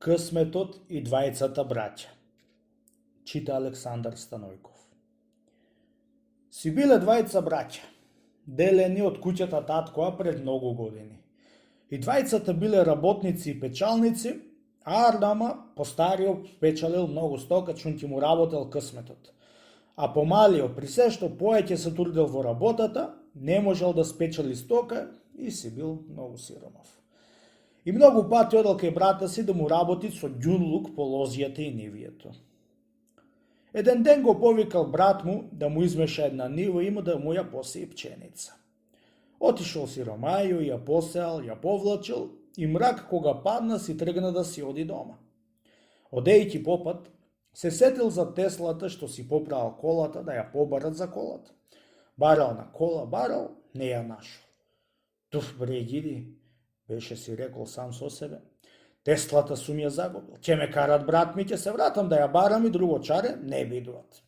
Късметот и двајцата браќа. Чита Александар Станојков. Си биле двајца браќа, делени од куќата таткоа пред многу години. И двајцата биле работници и печалници, а Ардама, постариот, печалил многу стока, чунки му работел късметот. А помалиот, при се што повеќе се трудел во работата, не можел да спечали стока и си бил многу сиромав. И многу пати одел кај брата си да му работи со ѓунлук по лозијата и нивието. Еден ден го повикал брат му да му измеша една нива и да му ја посеи пченица. Отишол сиромајо, ја посеал, ја повлачил и мрак кога падна си тргна да си оди дома. Одејќи попат, се сетил за Теслата што си поправил колата да ја побарат за колата. Барал на кола, барал, не ја нашол. Туф бре гиди, беше си рекол сам со себе. Теслата сум ја загубил. Ќе ме карат брат ми, ќе се вратам да ја барам и друго чаре не бидуват.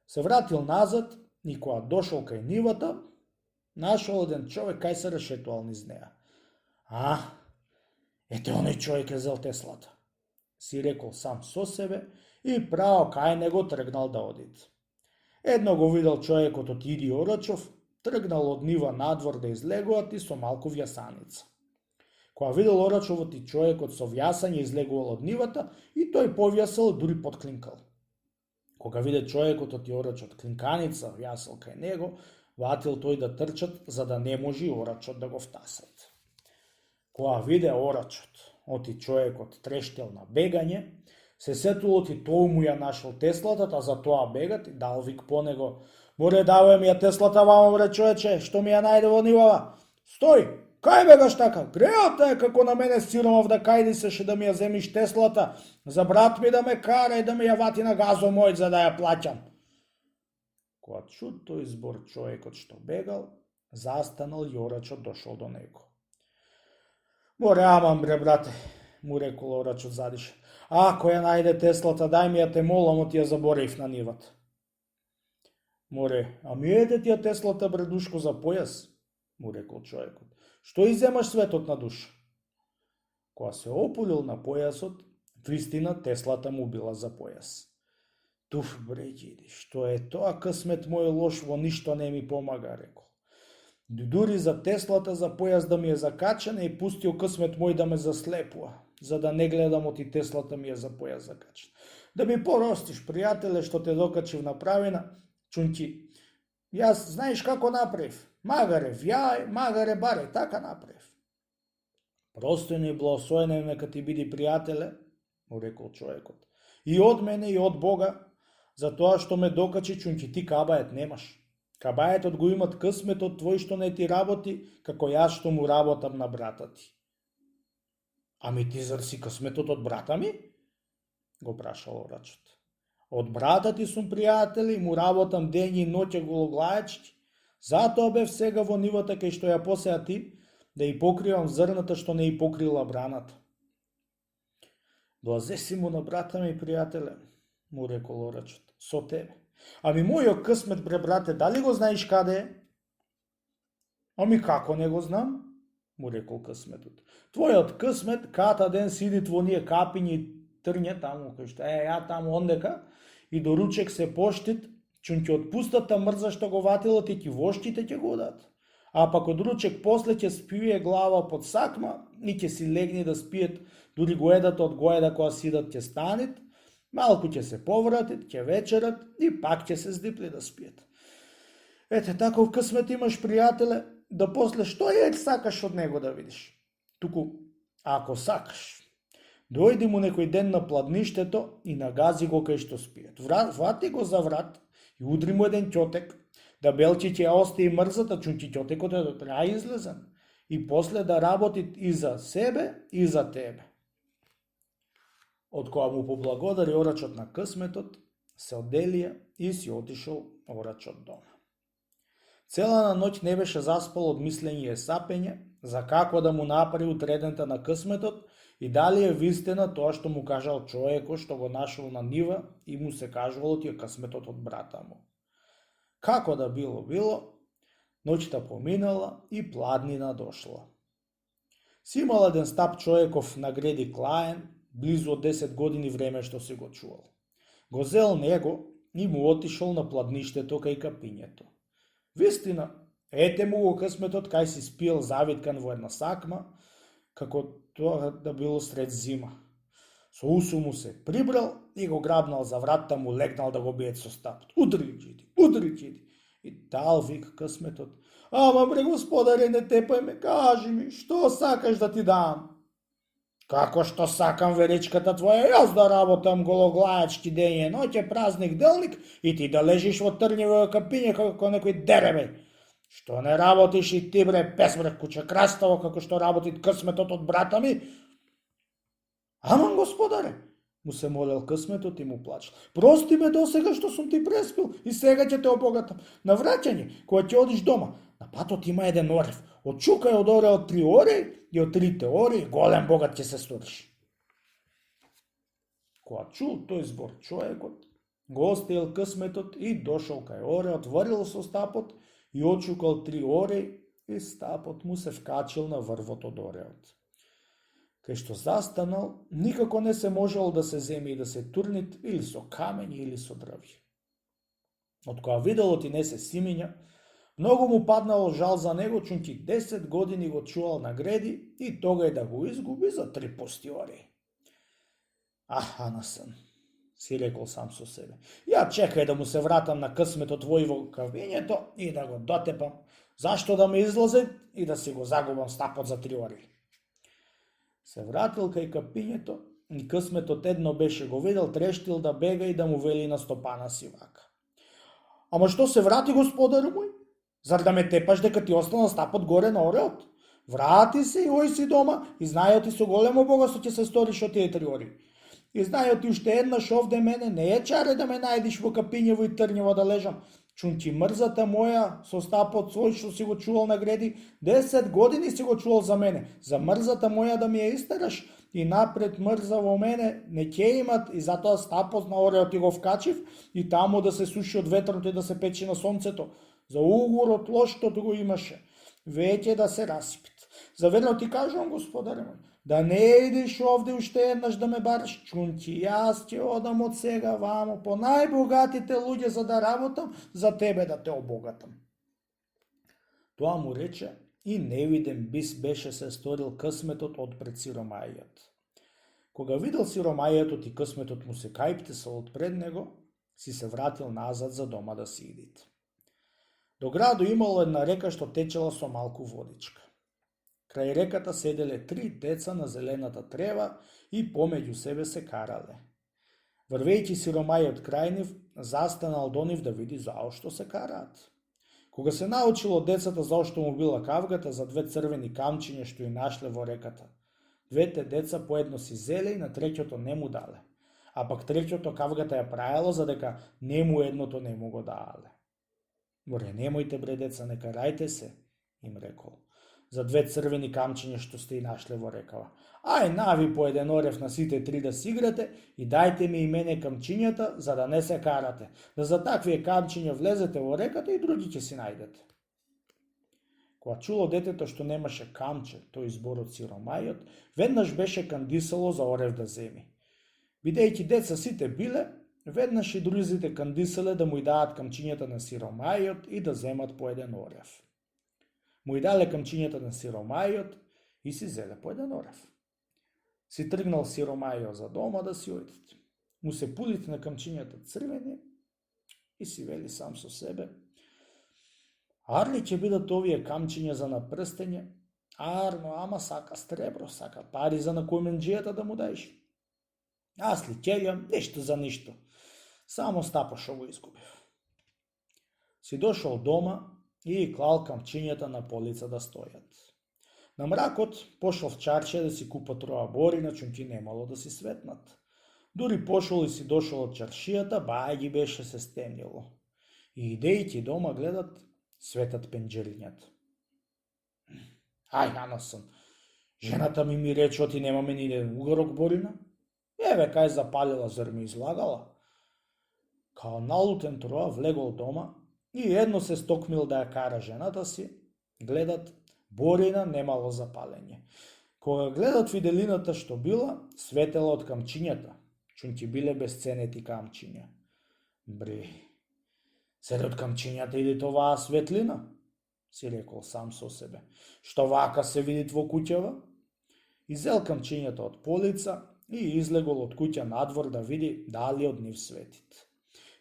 Се вратил назад и кога дошол кај нивата, нашол еден човек кај се решетувал низ неа. Ете оној човек е зел Теслата, си рекол сам со себе и право кај него тргнал да одит. Едно го видел човекот од Иди Орачов, тргнал од нива надвор да излегуват и со малку вјасаница. Кога видел Орачовот и човекот со вјасање излегувал од нивата, и тој повјасал, дури подклинкал. Кога виде човекот од Орачот клинканица вјасал кај него, ватил тој да трчат, за да не може Орачот да го втасат. Кога виде Орачот, оти човекот трештел на бегање, се сетил оти тој му ја нашол Теслата, та за тоа бегат и дал вик по него. Море, давај ми ја Теслата вамо, бре човече, што ми ја најде во нивава. Стој, кај бегаш така? Греото е како на мене сиромав да кајди сеше да ми ја земиш Теслата, за брат ми да ме кара и да ми ја вати на газо мој за да ја плаќам. Кога чу тој збор човекот што бегал, застанал и Орачот дошол до него. Море, аман бре брате, му рекол Орачот задише. Ако ја најде Теслата, дај ми ја те молам, ти ја заборев на нивата. Море, ми еде ти ја Теслата бре душко за појас, му рекол човекот. Што иземаш светот на душа? Кога се опулил на појасот, вистина Теслата му била за појас. Туф бре ѓиди, што е тоа късмет мој лош, во ништо не ми помага, рекол. Дури за Теслата за појас да ми е закачена и пустил късмет мој да ме заслепува, за да не гледам оти Теслата ми е за појас закачена. Да ми поростиш, пријателе, што те докачив на правина, чунки, јас знаеш како направив? Магаре вјај, магаре баре, така направив. Простојно и благословено нека ти биде пријателе, му рекол човекот. И од мене и од Бога, за тоа што ме докачи, чунки ти кабајет немаш. Кабајетот го имат късметот твој што не ти работи, како јас што му работам на брата ти. Ами ти зар си късметот од брата ми? Го прашал Орачот. Од брата ти сум пријатели, му работам ден и ноќе гологлајачки. Затоа бев сега во нивата кај што ја посеа ти, да и покривам зрната што не и покрила браната. Блазе си му на брата ми, пријателе, му рекол Орачот, со тебе. Ами мојот късмет, бре брате, дали го знаеш каде е? Ами како не го знам? Му рекол късметот. Твојот късмет ката ден сидит во ние капињи и трње таму, кај што ја таму ондека, и до ручек се поштит, чунки од пустата мрза што го ватила ти воштите ќе го дат. А пак од ручек после ќе спие глава под сакма и ќе си легни да спиет, дури гоедата од гоеда кога сидат ќе станет, малку ќе се повратит, ќе вечерат и пак ќе се здипли да спиет. Ете, таков късмет имаш, пријателе, да после што ја сакаш од него да видиш. Туку, ако сакаш, дојди му некој ден на пладништето и нагази го кај што спиет. Врати го за врат и удри му еден ќотек, да белчи ќе ја остави мрзата, чунки ќотекот е до крај излезен, и после да работи и за себе и за тебе. Од кога му поблагодари Орачот на късметот, се одделија и си отишол Орачот дома. Цела на ноќ не беше заспал од мислење и сапење за како да му направи утредента на късметот и дали е вистина тоа што му кажал човекот што го нашол на нива и му се кажувало ти е късметот од брата му. Како да било, ноќта поминала и пладнина дошла. Си имал еден стап човеков на греди Клаен, близу од 10 години време што си го чувал. Го зел него и му отишол на пладништето кај капињето. Вистина, ете му го късметот кај си спиел завиткан во една сакма, како тоа да било сред зима. Со усу му се прибрал и го грабнал за вратта, му легнал да го биет со стапот. Удри, џиди. И дал вик късметот. Ама бре господаре, не тепај ме, кажи ми, што сакаш да ти дам? Како што сакам, веричката твоја, јас да работам гологлајачки ден и ноќе, празник делник, и ти да лежиш во трњево капиње како некој деребеј. Што не работиш и ти бре, безбре куче краставо, како што работи късметот од брата ми? Аман господаре, му се молел късметот и му плачел. Прости ме досега што сум ти преспил и сега ќе те обогатам. На враќање, кога ќе одиш дома, на патот има еден орев. Отчукај од ореот 3 ори и од 3 ори голем богат ќе се сториш. Кога чул тој збор човекот, го оставил късметот и дошол кај ореот, врил со стапот и отчукал 3 ори и стапот му се вкачил на врвот од ореот. Кај што застанал, никако не се можел да се земи и да се турнит или со камењи или со дрви. Од кога виделот и не се симиња, многу му паднало жал за него, чунки 10 години го чувал на греди и тогај да го изгуби за 3 постиори. Анасен, си рекол сам со себе. Ја чекај да му се вратам на късметот во кавињето и да го дотепам. Зашто да ме излазе и да си го загубам стапот за 3 ори. Се вратил кај капињето и късметот едно беше го видел, трештил да бега и да му вели на стопана си вака. Ама што се врати, господару мој? Зар да ме тепаш дека ти останал стапот горе на ореот? Врати се и ој си дома и знајот ти со големо богатство ќе се сториш од тие 3 ори. И знајот ти уште еднаш овде мене, не е чаре да ме најдиш во капињево и трњево да лежам. Чунки мрзата моја со стапот свој што си го чувал на греди, 10 години си го чувал за мене. За мрзата моја да ми ја истераш и напред мрза во мене не ќе имат и затоа стапот на ореот ти го вкачив и таму да се суши од ветрот и да се печи на сонцето. За угорот лоштото го имаше, веќе да се расипит. Заверно ти кажувам, господаре мој, да не идиш овде уште еднаш да ме бараш, чунки јас ќе одам од сега вамо по најбогатите луѓе за да работам, за тебе да те обогатам. Тоа му рече и невиден бис беше се сторил късметот од пред сиромајот. Кога видел сиромајот и късметот му се кајптесал од пред него, си се вратил назад за дома да си идит. До граду имало една река што течела со малку водичка. Крај реката седеле 3 деца на зелената трева и помеѓу себе се карале. Врвејќи сиромајот крај нив, застанал до нив да види заошто се караат. Кога се научило децата заошто му била кавгата за 2 црвени камчиња што ја нашле во реката, двете деца поедно си зеле и на треќото не му дале, а пак треќото кавгата ја прајало за дека не му едното не му го даале. Море, немојте бре деца, не карајте се, им рекол, за 2 црвени камчиња што сте и нашле во рекава. Ај, нави по еден орев на сите 3 да си играте и дајте ми и мене камчињата за да не се карате, да за таквие камчиња влезете во реката и други ќе си најдете. Кога чуло детето што немаше камче, тој зборот сиромајот, веднаш беше кандисало за орев да земи. Бидејќи деца сите биле, веднаш и друзите кандиселе да му и даат камчињата на сиромајот и да земат по еден орев. Му и дале камчињата на сиромајот и си зеле по еден орев. Си тргнал сиромајот за дома да си ојдат. Му се пулите на камчињата црвени и си вели сам со себе: Арли ќе бидат овие камчиња за напрстење? Арно, ама сака стребро, сака пари за накојменџијата да му даиш. Аз ли ќелјам, ништо за ништо. Само стапо шо го изгубив. Си дошол дома и клал камчињата на полица да стојат. На мракот пошол в чарче да си купа троа борина, чунки немало да си светнат. Дури пошол и си дошол од чаршијата, бај ги беше се стемнило. И идејќи дома гледат, светат пенџерињата. Ај, Анасен, жената ми рече, оти немаме ни еден угорок борина. Еве, кај запалила, зар ми излагала? Као налутен троа влегол дома и едно се стокмил да ја кара жената си, гледат, борина немало запалење. Кога гледат виделината што била, светела од камчињата, чунки биле безценети камчиња. Бре, седе од камчињата идет оваа светлина, си рекол сам со себе, што вака се видит во куќава. Изел камчињата од полица и излегол од куќа надвор да види дали од нив светит.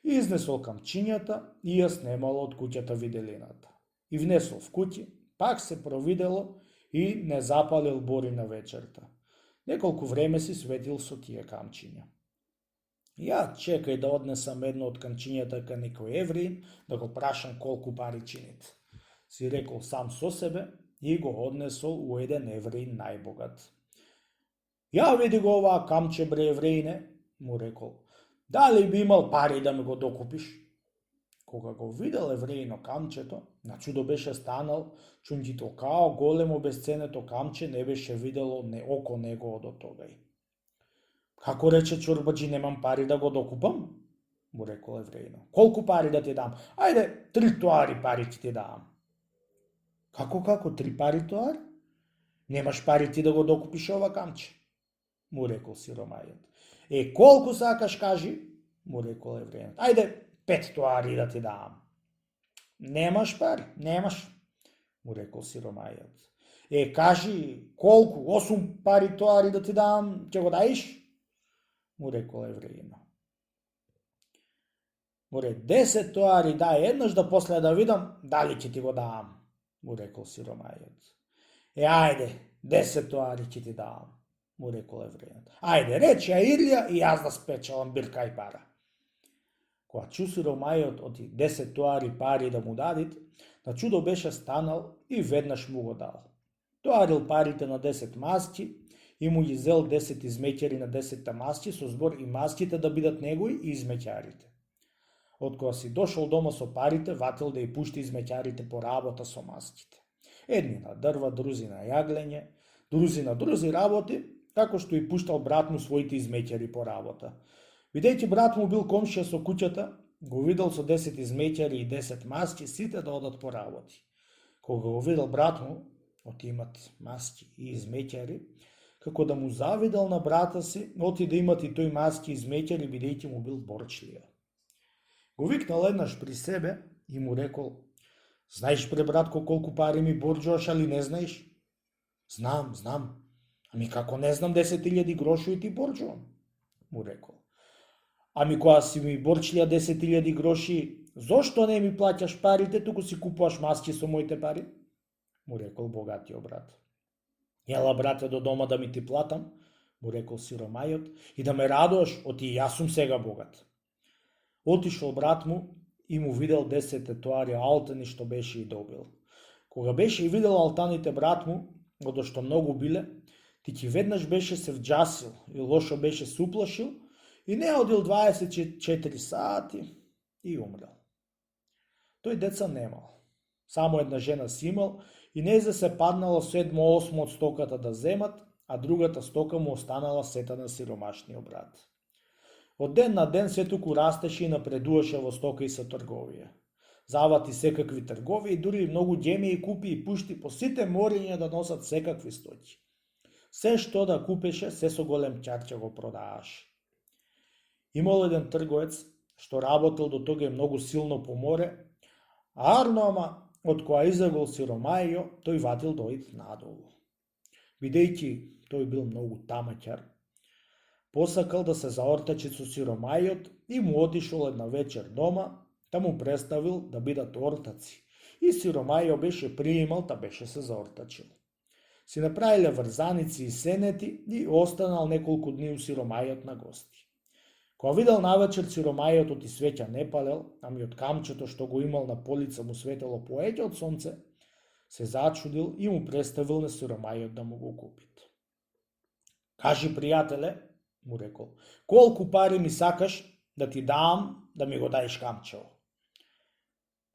И изнесол камчињата и ја снемал од куќата виделината. И внесол в куќи, пак се провидело и не запалил бори на вечерта. Неколку време си светил со тие камчиња. Ја чекај да однесам едно од камчињата кај некој евреин, да го прашам колку пари чинит. Си рекол сам со себе и го однесол у еден евреин најбогат. Ја види го оваа камче, бре евреине, му рекол, дали би имал пари да ми го докупиш? Кога го видел евреино камчето, на чудо беше станал, чунки толкао големо безценето камче не беше видело не око него до тогај. Како рече чорбаджи, немам пари да го докупам? Му рекол евреино. Колку пари да ти дам? Ајде, 3 тоари пари ќе ти дам. Како 3 пари тоар? Немаш пари ти да го докупиш ова камче? Му рекол сиромајот. Колку сакаш кажи? Му рекол евреинот. Ајде, 5 тоари да ти дам. Немаш пари? Немаш, му рекол сиромајот. Кажи, колку? 8 пари тоари да ти дам, ќе го даиш? Му рекол евреино. Море, 10 тоари дај еднаш да после да видам дали ќе ти го дам, му рекол сиромајот. Ајде, 10 тоари ќе ти дам, му рекол евреинот. Ајде, речи ја Ирлија и јас да спечелам бирка и пара. Кога чу сиромајот оти 10 тоари пари да му дадит, на чудо беше станал и веднаш му го дал. Тоарил парите на 10 масти и му ги зел 10 измеќари на 10 масти со збор и мастите да бидат негови и измеќарите. Од кога си дошол дома со парите, ватил да ја пушти измеќарите по работа со мастите. Едни на дрва, друзи на јаглење, друзи на друзи работи, како што и пуштал брат му своите измеќари по работа. Бидејќи брат му бил комшија со куќата, го видел со 10 измеќари и 10 масти сите да одат по работи. Кога го видел брат му, оти имат масти и измеќари, како да му завидел на брата си, оти да имат и тој маски и измеќари, бидејќи му бил борчлија. Го викнал еднаш при себе и му рекол, знаеш бре братко колку пари ми борџуваш, али не знаеш? Знам. Ами како не знам 10.000 грошови ти борџувам? Му рекол. Ами кога си ми борчлија 10.000 гроши, зошто не ми плаќаш парите, туку си купуваш маски со моите пари? Му рекол богатиот брат. Јела брате до дома да ми ти платам, му рекол сиромајот, и да ме радуваш, оти јас сум сега богат. Отишол брат му и му видел 10 тоари алтани што беше и добил. Кога беше и видел алтаните брат му, одошто многу биле, тики веднаш беше се вџасил и лошо беше се уплашил и не одил 24 сати и умрел. Тој деца немал. Само една жена си имал и нејзе се паднало 7-8 од стоката да земат, а другата стока му останала сета на сиромашниот брат. Од ден на ден сетуку растеше и напредуваше во стока и со трговија. Завати секакви тргови и дури многу ѓемеи купи и пушти по сите мориња да носат секакви стоки. Се што да купеше, се со голем чарче го продааше. Имал еден трговец што работел до тога многу силно по море, ама од која излегол сиромајо, тој ватил дојд надолу. Бидејќи тој бил многу тамаќар, посакал да се заортачи со сиромајот и му отишол една вечер дома, та му представил да бидат ортаци. И сиромајо беше приимал, та беше се заортачил. Си направиле врзаници и сенети и останал неколку дни у сиромајот на гости. Кога видел навечер сиромајот оти свеќа не палел, ами од камчето што го имал на полица му светело поеќе од сонце, се зачудил и му представил на сиромајот да му го купит. Кажи, пријателе, му рекол, колку пари ми сакаш да ти дам да ми го даеш камчево?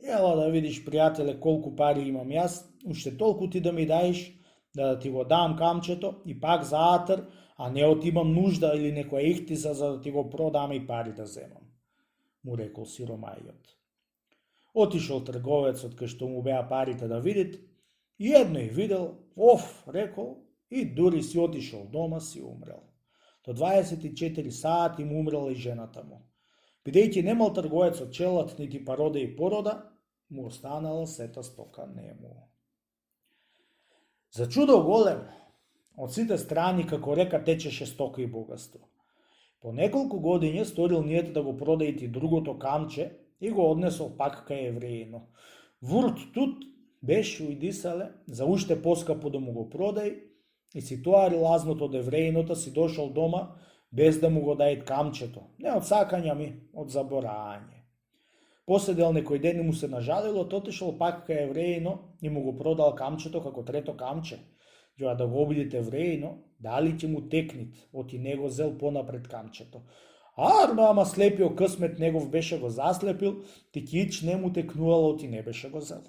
Ела да видиш, пријателе, колку пари имам јас, уште толку ти да ми даеш да ти го дам камчето и пак за атр, а не од имам нужда или некоја ихтиса за да ти го продам и пари да земам, му рекол сиромајот. Отишол трговецот кај што му беа парите да видит, и едно и видел, рекол, и дури си отишол дома си умрел. До 24 сати му умрела и жената му. Бидејќи немал трговец од челат, нити парода и порода, му останала сета стока нему. За чудо големо, од сите страни како река течеше стока и богатство. По неколку години сторил нијет да го продајте другото камче и го однесол пак кај евреино. Вурт тут беше уидисале за уште поскапо да му го продај и си тоари лазното од евреиното, си дошол дома без да му го дајт камчето. Не од сакања ми, од заборање. Поседел некој ден и му се нажалило, отишол пак кај евреино и му го продал камчето како трето камче. Ја да го обидите евреино, дали ќе му текнит, оти него зел понапред камчето. Ама слепио късмет негов беше го заслепил, тикич не му текнувало, оти не беше го зел.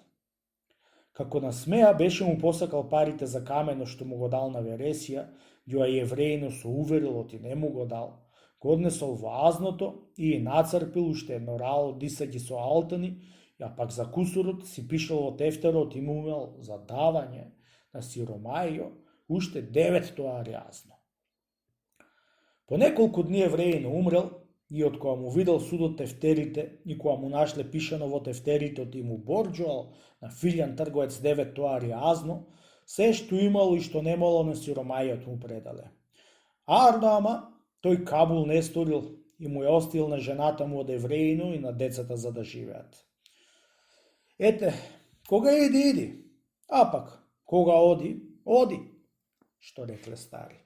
Како насмеа беше му посакал парите за камено што му го дал на Вересија, ја и евреино се уверил, оти не му го дал. Го однесол во азното и нацрпил уште едно рало дисаѓи со алтани, а пак за кусурот си пишал во тефтерот и му имал за давање на сиромајо уште 9 тоари азно. По неколку дни евреино умрел и од која му видел судот тефтерите и која му нашле пишано во тефтерите и му борџувал на филјан трговец 9 тоари азно, се што имало и што немало на сиромајот му предале. Ама тој кабул не сторил и му ја остил на жената му од евреино и на децата за да живеат. Ете, кога иди, а пак, кога оди, оди, што рекле стари.